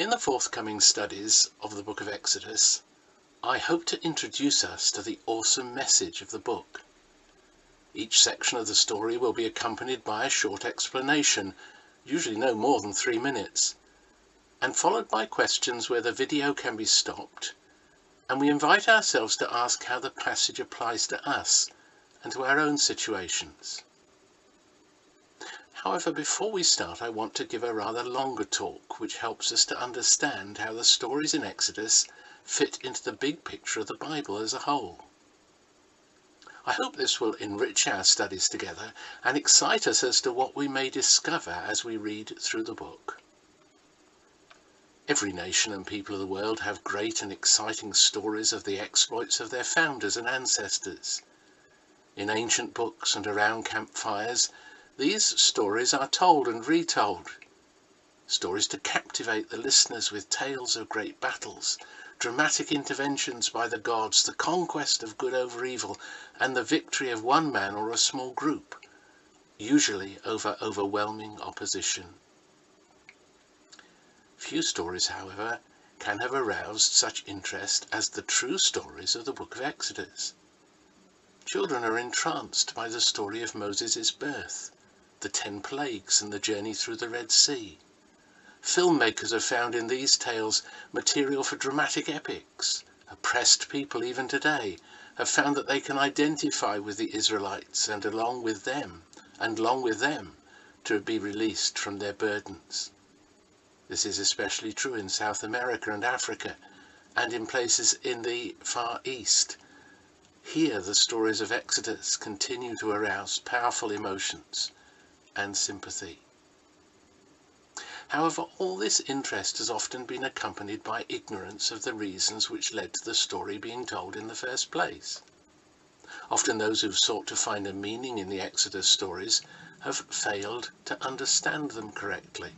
In the forthcoming studies of the book of Exodus, I hope to introduce us to the awesome message of the book. Each section of the story will be accompanied by a short explanation, usually no more than 3 minutes, and followed by questions where the video can be stopped, and we invite ourselves to ask how the passage applies to us and to our own situations. However, before we start, I want to give a rather longer talk which helps us to understand how the stories in Exodus fit into the big picture of the Bible as a whole. I hope this will enrich our studies together and excite us as to what we may discover as we read through the book. Every nation and people of the world have great and exciting stories of the exploits of their founders and ancestors. In ancient books and around campfires, these stories are told and retold. Stories to captivate the listeners with tales of great battles, dramatic interventions by the gods, the conquest of good over evil, and the victory of one man or a small group, usually over overwhelming opposition. Few stories, however, can have aroused such interest as the true stories of the book of Exodus. Children are entranced by the story of Moses' birth, the 10 plagues and the journey through the Red Sea. Filmmakers have found in these tales material for dramatic epics. Oppressed people even today have found that they can identify with the Israelites and along with them to be released from their burdens. This is especially true in South America and Africa and in places in the Far East. Here the stories of Exodus continue to arouse powerful emotions and sympathy. However, all this interest has often been accompanied by ignorance of the reasons which led to the story being told in the first place. Often those who've sought to find a meaning in the Exodus stories have failed to understand them correctly.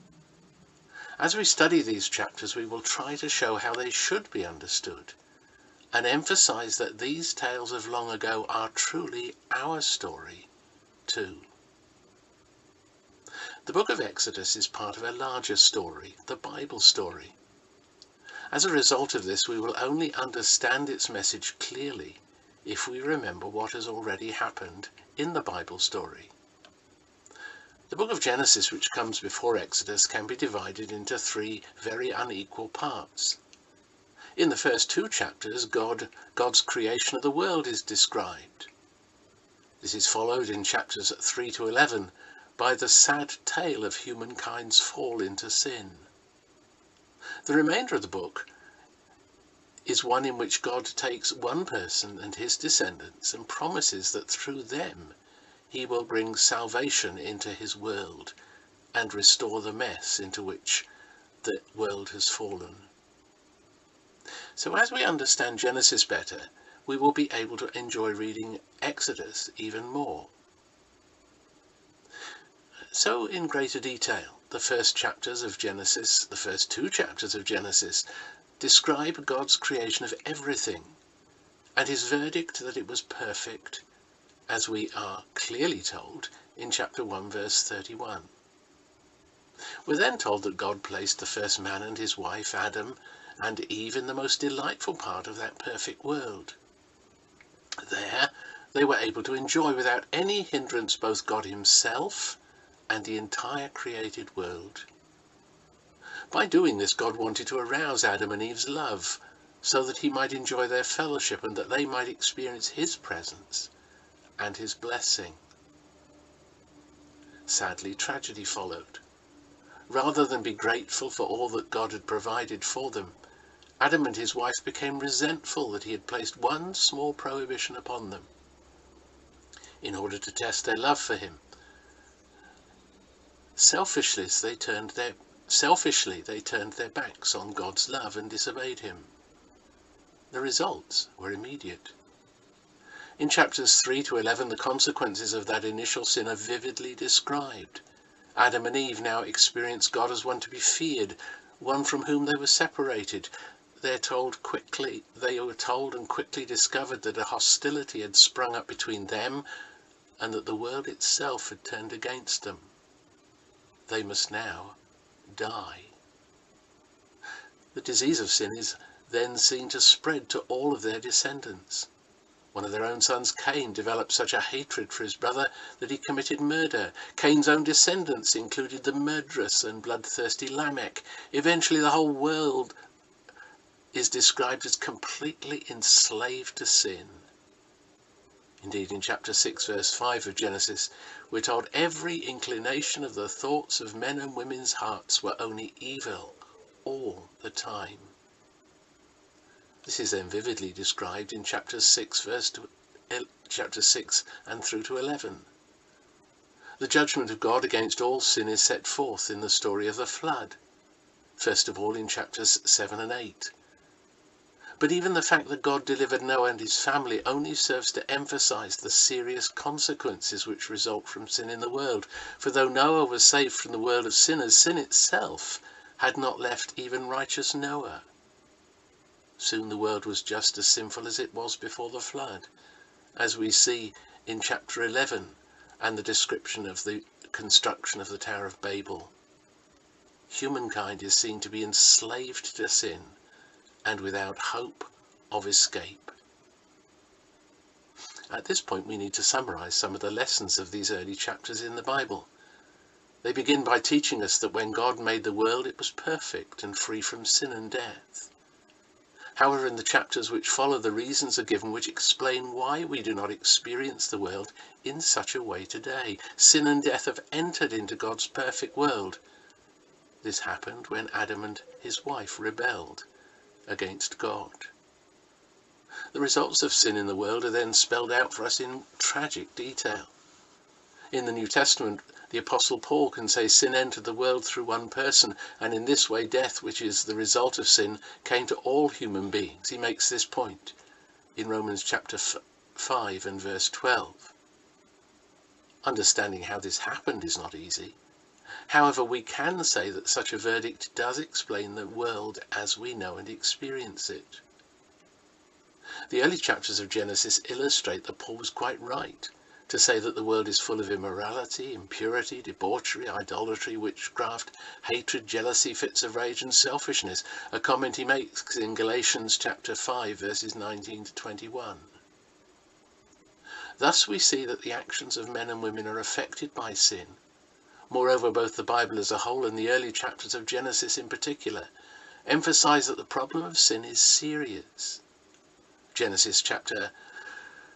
As we study these chapters, we will try to show how they should be understood and emphasize that these tales of long ago are truly our story too. The book of Exodus is part of a larger story, the Bible story. As a result of this, we will only understand its message clearly if we remember what has already happened in the Bible story. The book of Genesis, which comes before Exodus, can be divided into 3 very unequal parts. In the first 2 chapters, God's creation of the world is described. This is followed in chapters 3 to 11 by the sad tale of humankind's fall into sin. The remainder of the book is one in which God takes one person and his descendants and promises that through them he will bring salvation into his world and restore the mess into which the world has fallen. So as we understand Genesis better, we will be able to enjoy reading Exodus even more. So in greater detail, the first 2 chapters of Genesis describe God's creation of everything and his verdict that it was perfect, as we are clearly told in chapter 1 verse 31. We're then told that God placed the first man and his wife Adam and Eve in the most delightful part of that perfect world. There they were able to enjoy without any hindrance both God himself and the entire created world. By doing this, God wanted to arouse Adam and Eve's love so that he might enjoy their fellowship and that they might experience his presence and his blessing. Sadly, tragedy followed. Rather than be grateful for all that God had provided for them, Adam and his wife became resentful that he had placed one small prohibition upon them. In order to test their love for him, selfishly they turned their backs on God's love and disobeyed him. The results were immediate. In chapters 3 to 11, the consequences of that initial sin are vividly described. Adam and Eve now experience God as one to be feared, one from whom they were separated. They were told and quickly discovered that a hostility had sprung up between them and that the world itself had turned against them. They must now die. The disease of sin is then seen to spread to all of their descendants. One of their own sons, Cain, developed such a hatred for his brother that he committed murder. Cain's own descendants included the murderous and bloodthirsty Lamech. Eventually the whole world is described as completely enslaved to sin. Indeed, in chapter 6, verse 5 of Genesis, we're told every inclination of the thoughts of men and women's hearts were only evil all the time. This is then vividly described in chapter 6 and through to 11. The judgment of God against all sin is set forth in the story of the flood, first of all in chapters 7 and 8. But even the fact that God delivered Noah and his family only serves to emphasize the serious consequences which result from sin in the world. For though Noah was saved from the world of sinners, sin itself had not left even righteous Noah. Soon the world was just as sinful as it was before the flood, as we see in chapter 11 and the description of the construction of the Tower of Babel. Humankind is seen to be enslaved to sin and without hope of escape. At this point we need to summarize some of the lessons of these early chapters in the Bible. They begin by teaching us that when God made the world it was perfect and free from sin and death. However, in the chapters which follow, the reasons are given which explain why we do not experience the world in such a way today. Sin and death have entered into God's perfect world. This happened when Adam and his wife rebelled against God. The results of sin in the world are then spelled out for us in tragic detail. In the New Testament, the Apostle Paul can say sin entered the world through one person, and in this way death, which is the result of sin, came to all human beings. He makes this point in Romans chapter 5 and verse 12. Understanding how this happened is not easy. However, we can say that such a verdict does explain the world as we know and experience it. The early chapters of Genesis illustrate that Paul was quite right to say that the world is full of immorality, impurity, debauchery, idolatry, witchcraft, hatred, jealousy, fits of rage and selfishness, a comment he makes in Galatians chapter 5 verses 19 to 21. Thus we see that the actions of men and women are affected by sin. Moreover, both the Bible as a whole and the early chapters of Genesis in particular emphasize that the problem of sin is serious. Genesis chapter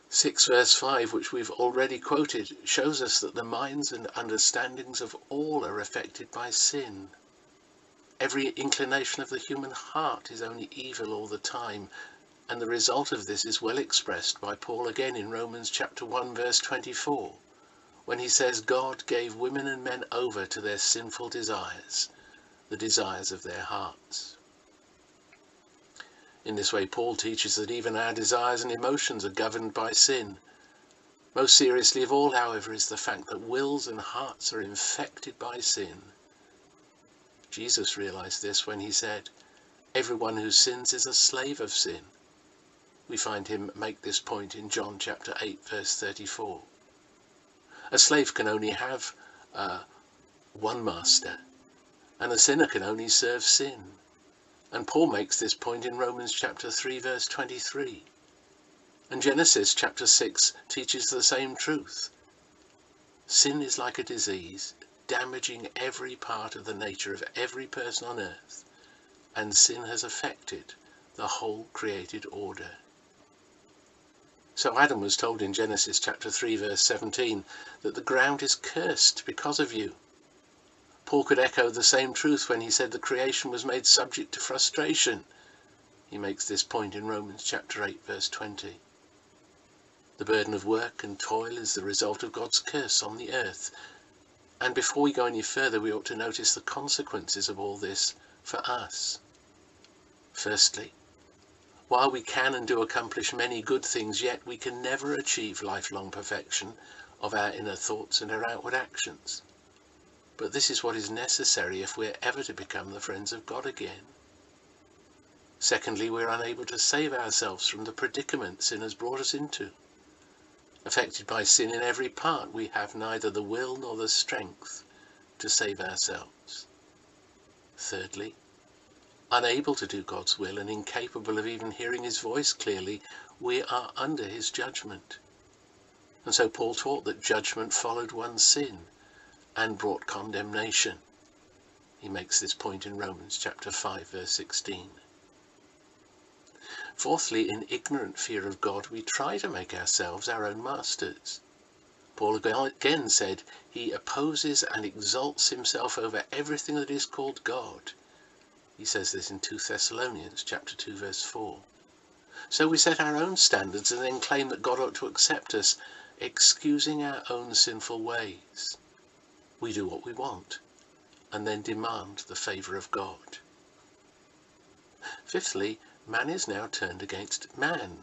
6 verse 5, which we've already quoted, shows us that the minds and understandings of all are affected by sin. Every inclination of the human heart is only evil all the time, and the result of this is well expressed by Paul again in Romans chapter 1 verse 24, when he says God gave women and men over to their sinful desires, the desires of their hearts. In this way, Paul teaches that even our desires and emotions are governed by sin. Most seriously of all, however, is the fact that wills and hearts are infected by sin. Jesus realized this when he said, "Everyone who sins is a slave of sin." We find him make this point in John chapter 8, verse 34. A slave can only have one master, and a sinner can only serve sin. And Paul makes this point in Romans chapter 3 verse 23. And Genesis chapter 6 teaches the same truth. Sin is like a disease, damaging every part of the nature of every person on earth, and sin has affected the whole created order. So Adam was told in Genesis chapter 3 verse 17 that the ground is cursed because of you. Paul could echo the same truth when he said the creation was made subject to frustration. He makes this point in Romans chapter 8 verse 20. The burden of work and toil is the result of God's curse on the earth. And before we go any further, we ought to notice the consequences of all this for us. Firstly, while we can and do accomplish many good things, yet we can never achieve lifelong perfection of our inner thoughts and our outward actions. But this is what is necessary if we're ever to become the friends of God again. Secondly, we're unable to save ourselves from the predicament sin has brought us into. Affected by sin in every part, we have neither the will nor the strength to save ourselves. Thirdly, unable to do God's will and incapable of even hearing his voice clearly, we are under his judgment. And so Paul taught that judgment followed one's sin and brought condemnation. He makes this point in Romans chapter 5 verse 16. Fourthly, in ignorant fear of God, we try to make ourselves our own masters. Paul again said he opposes and exalts himself over everything that is called God. He says this in 2 Thessalonians chapter 2 verse 4. So we set our own standards and then claim that God ought to accept us, excusing our own sinful ways. We do what we want and then demand the favour of God. Fifthly, man is now turned against man.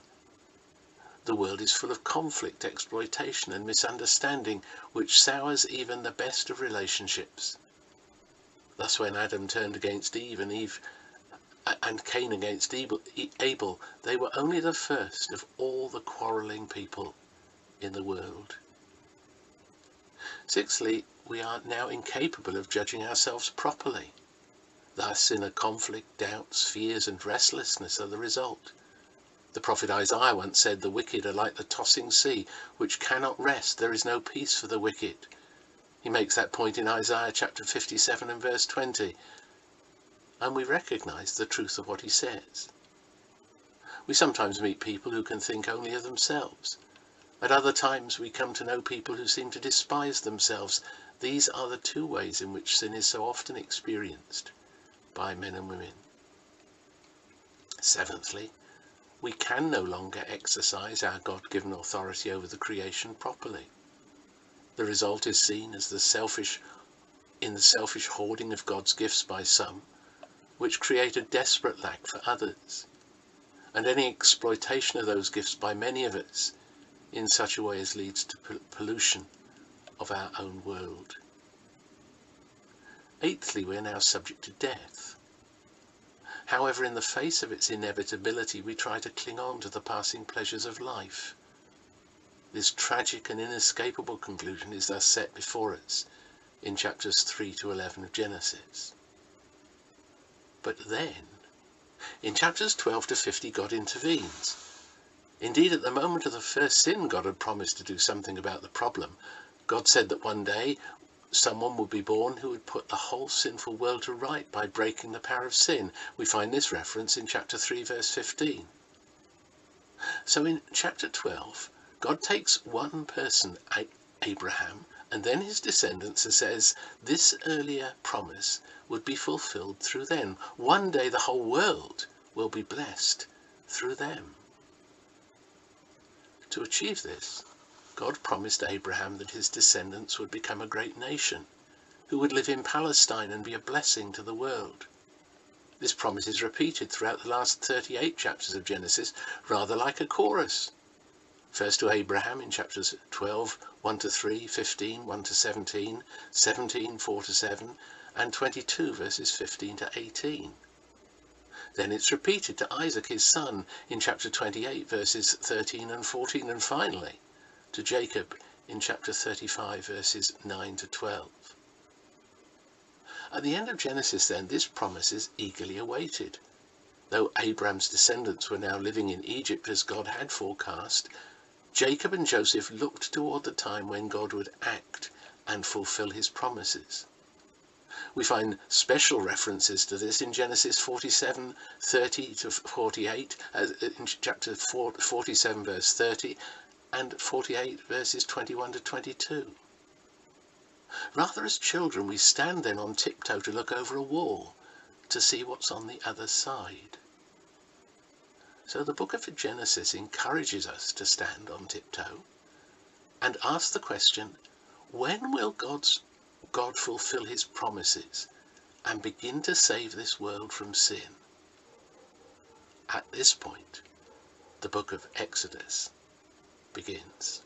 The world is full of conflict, exploitation and misunderstanding, which sours even the best of relationships. Thus when Adam turned against Eve and Cain against Abel, they were only the first of all the quarrelling people in the world. Sixthly, we are now incapable of judging ourselves properly. Thus inner conflict, doubts, fears and restlessness are the result. The prophet Isaiah once said, "The wicked are like the tossing sea, which cannot rest. There is no peace for the wicked." He makes that point in Isaiah chapter 57 and verse 20. And we recognise the truth of what he says. We sometimes meet people who can think only of themselves. At other times we come to know people who seem to despise themselves. These are the two ways in which sin is so often experienced by men and women. Seventhly, we can no longer exercise our God-given authority over the creation properly. The result is seen as the selfish hoarding of God's gifts by some, which create a desperate lack for others, and any exploitation of those gifts by many of us in such a way as leads to pollution of our own world. Eighthly, we are now subject to death. However, in the face of its inevitability, we try to cling on to the passing pleasures of life. This tragic and inescapable conclusion is thus set before us in chapters 3 to 11 of Genesis. But then, in chapters 12 to 50, God intervenes. Indeed, at the moment of the first sin, God had promised to do something about the problem. God said that one day someone would be born who would put the whole sinful world to right by breaking the power of sin. We find this reference in chapter 3 verse 15. So in chapter 12, God takes one person, Abraham, and then his descendants, and says this earlier promise would be fulfilled through them. One day the whole world will be blessed through them. To achieve this, God promised Abraham that his descendants would become a great nation, who would live in Palestine and be a blessing to the world. This promise is repeated throughout the last 38 chapters of Genesis, rather like a chorus. First to Abraham in chapters 12, 1 to 3, 15, 1 to 17, 17, 4 to 7, and 22 verses 15 to 18. Then it's repeated to Isaac his son in chapter 28 verses 13 and 14, and finally to Jacob in chapter 35 verses 9 to 12. At the end of Genesis then, this promise is eagerly awaited. Though Abraham's descendants were now living in Egypt as God had forecast, Jacob and Joseph looked toward the time when God would act and fulfill his promises. We find special references to this in Genesis 47, 30 to 48, in chapter 47 verse 30, and 48 verses 21 to 22. Rather as children, we stand then on tiptoe to look over a wall to see what's on the other side. So the book of Genesis encourages us to stand on tiptoe and ask the question, when will God fulfill his promises and begin to save this world from sin? At this point, the book of Exodus begins.